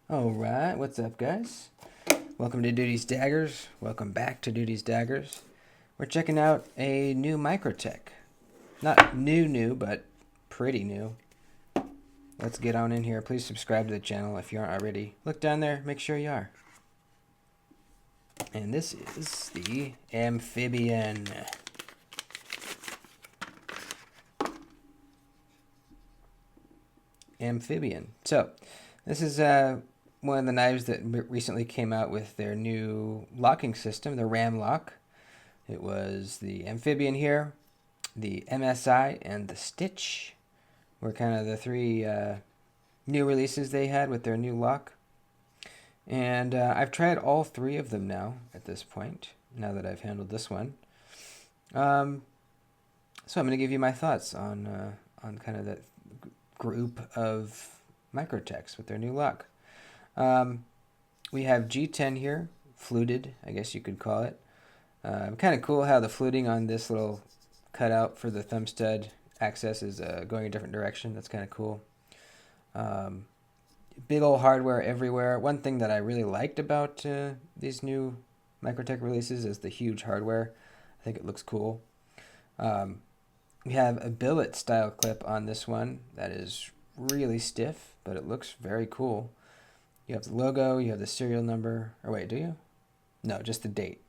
Alright, what's up guys? Welcome to Duty's Daggers. Welcome back to Duty's Daggers. We're checking out a new Microtech. Not new, but pretty new. Let's get on in here. Please subscribe to the channel if you aren't already. Look down there, make sure you are. And this is the Amphibian. Amphibian. So, this is one of the knives that recently came out with their new locking system, the RAM lock. It was the Amphibian here, the MSI, and the Stitch were kind of the three new releases they had with their new lock. And I've tried all three of them now at this point, now that I've handled this one. So I'm going to give you my thoughts on kind of that group of Microtechs with their new lock. We have G10 here, fluted, I guess you could call it. Kind of cool how the fluting on this little cutout for the thumb stud access is going a different direction. That's kind of cool. Big old hardware everywhere. One thing that I really liked about these new Microtech releases is the huge hardware. I think it looks cool. We have a billet style clip on this one that is really stiff, but it looks very cool. You have the logo, you have the serial number, or wait, do you? No, just the date.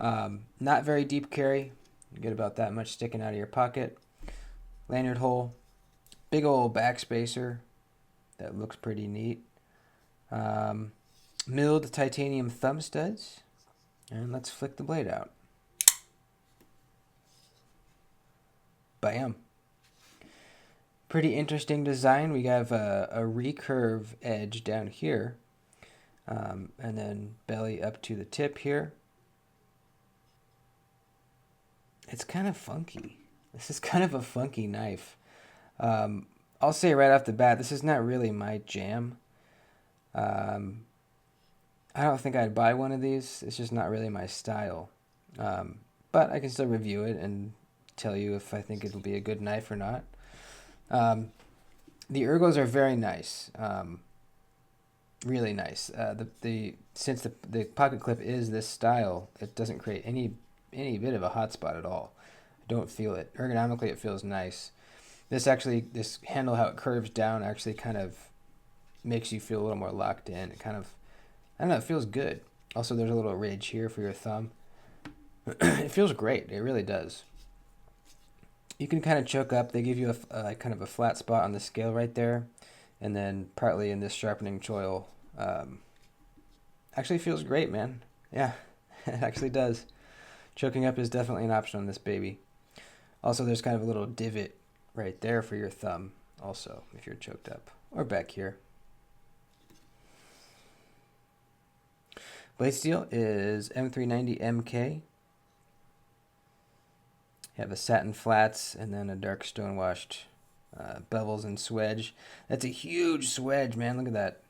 Not very deep carry. You get about that much sticking out of your pocket. Lanyard hole. Big old backspacer. That looks pretty neat. Milled titanium thumb studs. And let's flick the blade out. Bam. Pretty interesting design. We have a recurve edge down here. And then belly up to the tip here. It's kind of funky. This is kind of a funky knife. I'll say right off the bat, this is not really my jam. I don't think I'd buy one of these. It's just not really my style. But I can still review it and tell you if I think it'll be a good knife or not. The ergos are very nice. Really nice. Since the pocket clip is this style, it doesn't create any bit of a hot spot at all. I don't feel it. Ergonomically, it feels nice. This handle, how it curves down, actually kind of makes you feel a little more locked in. It kind of, I don't know, it feels good. Also, there's a little ridge here for your thumb. It feels great. It really does. You can kind of choke up. They give you a kind of a flat spot on the scale right there, and then partly in this sharpening choil. Actually feels great, man. Yeah, it actually does. Choking up is definitely an option on this baby. Also, there's kind of a little divot right there for your thumb also, if you're choked up. Or back here. Blade steel is M390MK. You have a satin flats and then a dark stone-washed bevels and swedge. That's a huge swedge, man. Look at that.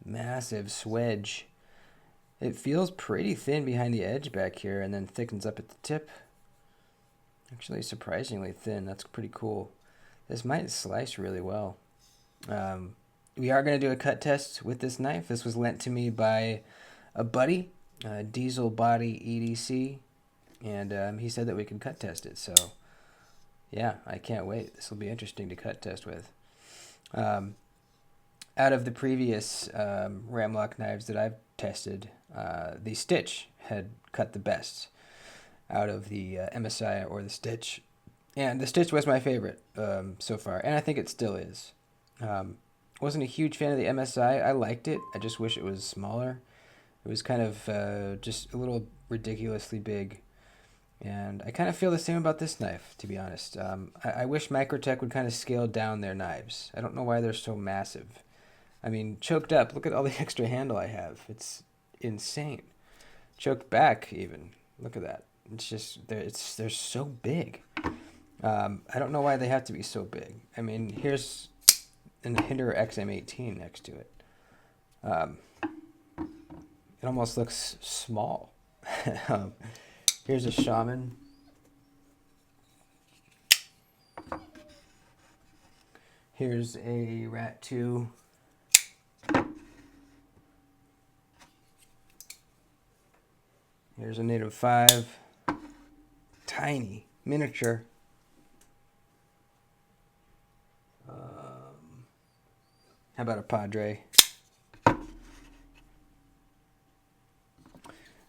Massive swedge. It feels pretty thin behind the edge back here and then thickens up at the tip. Actually, surprisingly thin. That's pretty cool. This might slice really well. We are going to do a cut test with this knife. This was lent to me by a buddy, Diesel Body EDC, and he said that we can cut test it. So, yeah, I can't wait. This will be interesting to cut test with. Out of the previous Ramlock knives that I've tested, the Stitch had cut the best out of the MSI or the Stitch. And the Stitch was my favorite so far, and I think it still is. Wasn't a huge fan of the MSI. I liked it. I just wish it was smaller. It was kind of just a little ridiculously big. And I kind of feel the same about this knife, to be honest. I wish Microtech would kind of scale down their knives. I don't know why they're so massive. I mean, choked up. Look at all the extra handle I have. It's insane. Choked back, even. Look at that. It's just they're so big. I don't know why they have to be so big. I mean, here's an Hinder XM18 next to it. It almost looks small. Here's a Shaman. Here's a Rat 2 Here's a native 5. Tiny, miniature. How about a Padre?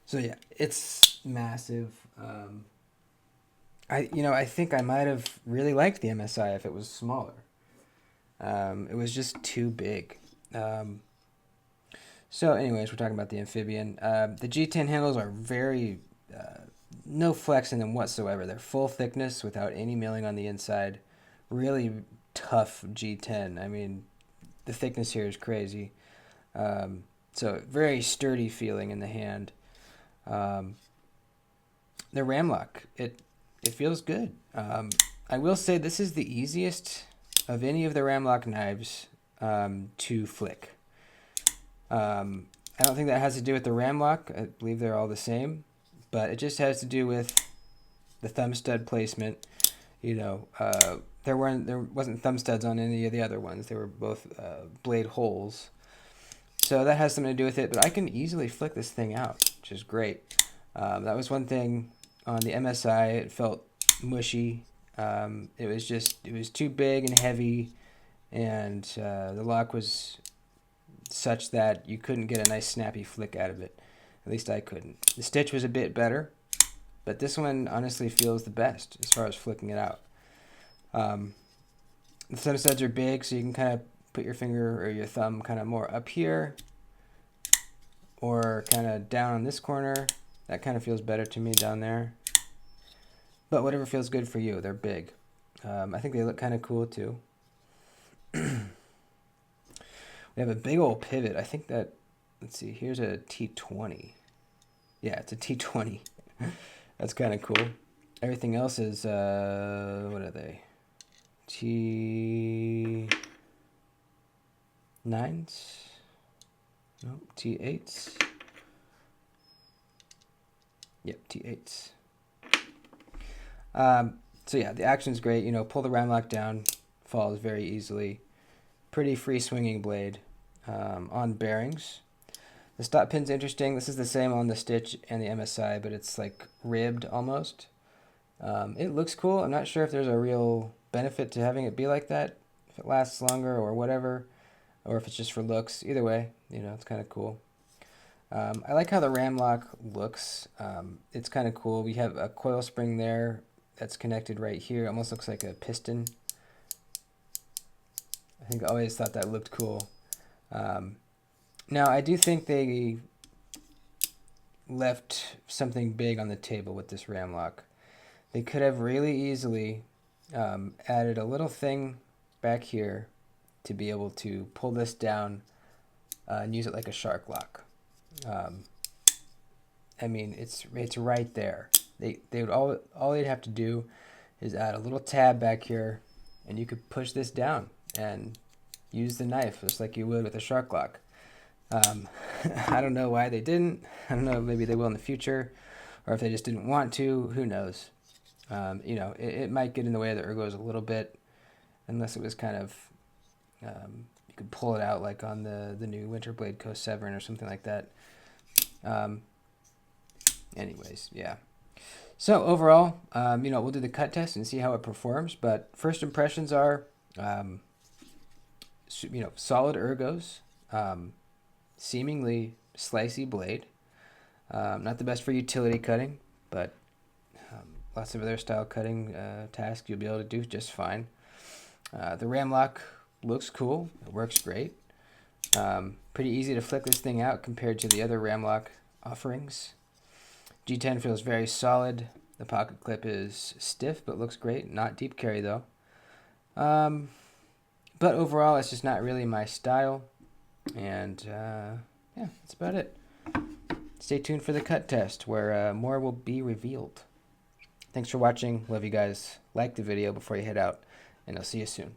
So yeah, it's massive. I think I might have really liked the MSI if it was smaller. It was just too big. So anyways, we're talking about the Amphibian. The G10 handles are very, no flex in them whatsoever. They're full thickness without any milling on the inside. Really tough G10. I mean, the thickness here is crazy. So very sturdy feeling in the hand. The ram lock, it feels good. I will say this is the easiest of any of the ram lock knives to flick. I don't think that has to do with the ram lock. I believe they're all the same, but it just has to do with the thumb stud placement. You know, there wasn't thumb studs on any of the other ones. They were both blade holes. So that has something to do with it, but I can easily flick this thing out, which is great. That was one thing on the MSI. It felt mushy. It was too big and heavy, and the lock was such that you couldn't get a nice snappy flick out of it. At least I couldn't. The stitch was a bit better, but this one honestly feels the best as far as flicking it out. The thumb studs are big, so you can kind of put your finger or your thumb kind of more up here or kind of down on this corner. That kind of feels better to me down there. But whatever feels good for you, they're big. I think they look kind of cool too. We have a big old pivot. I think that, let's see, here's a T20. Yeah, it's a T20. That's kind of cool. Everything else is, what are they? T9s? No, T8s. Yep, T8s. So yeah, the action's great. You know, pull the ram lock down, falls very easily. Pretty free swinging blade. On bearings, the stop pin's interesting. This is the same on the Stitch and the MSI, but it's like ribbed almost. It looks cool. I'm not sure if there's a real benefit to having it be like that, if it lasts longer or whatever, or if it's just for looks. Either way, you know, it's kind of cool. I like how the ram lock looks. It's kind of cool. We have a coil spring there that's connected right here. It almost looks like a piston. I think I always thought that looked cool. Now, I do think they left something big on the table with this ram lock. They could have really easily added a little thing back here to be able to pull this down and use it like a shark lock. I mean, it's right there. They would all they'd have to do is add a little tab back here, and you could push this down and use the knife just like you would with a shark lock. I don't know why they didn't. I don't know, maybe they will in the future, or if they just didn't want to, who knows. You know, it might get in the way of the ergos a little bit, unless it was kind of, you could pull it out like on the new Winterblade Co. 7 or something like that. Anyways, yeah. So overall, you know, we'll do the cut test and see how it performs, but first impressions are, you know, solid ergos, seemingly slicey blade. Not the best for utility cutting, but lots of other style cutting tasks you'll be able to do just fine. The ram lock looks cool. It works great. Pretty easy to flick this thing out compared to the other ram lock offerings. G10 feels very solid. The pocket clip is stiff but looks great. Not deep carry though. But overall, it's just not really my style. And yeah, that's about it. Stay tuned for the cut test where more will be revealed. Thanks for watching. Love you guys. Like the video before you head out, and I'll see you soon.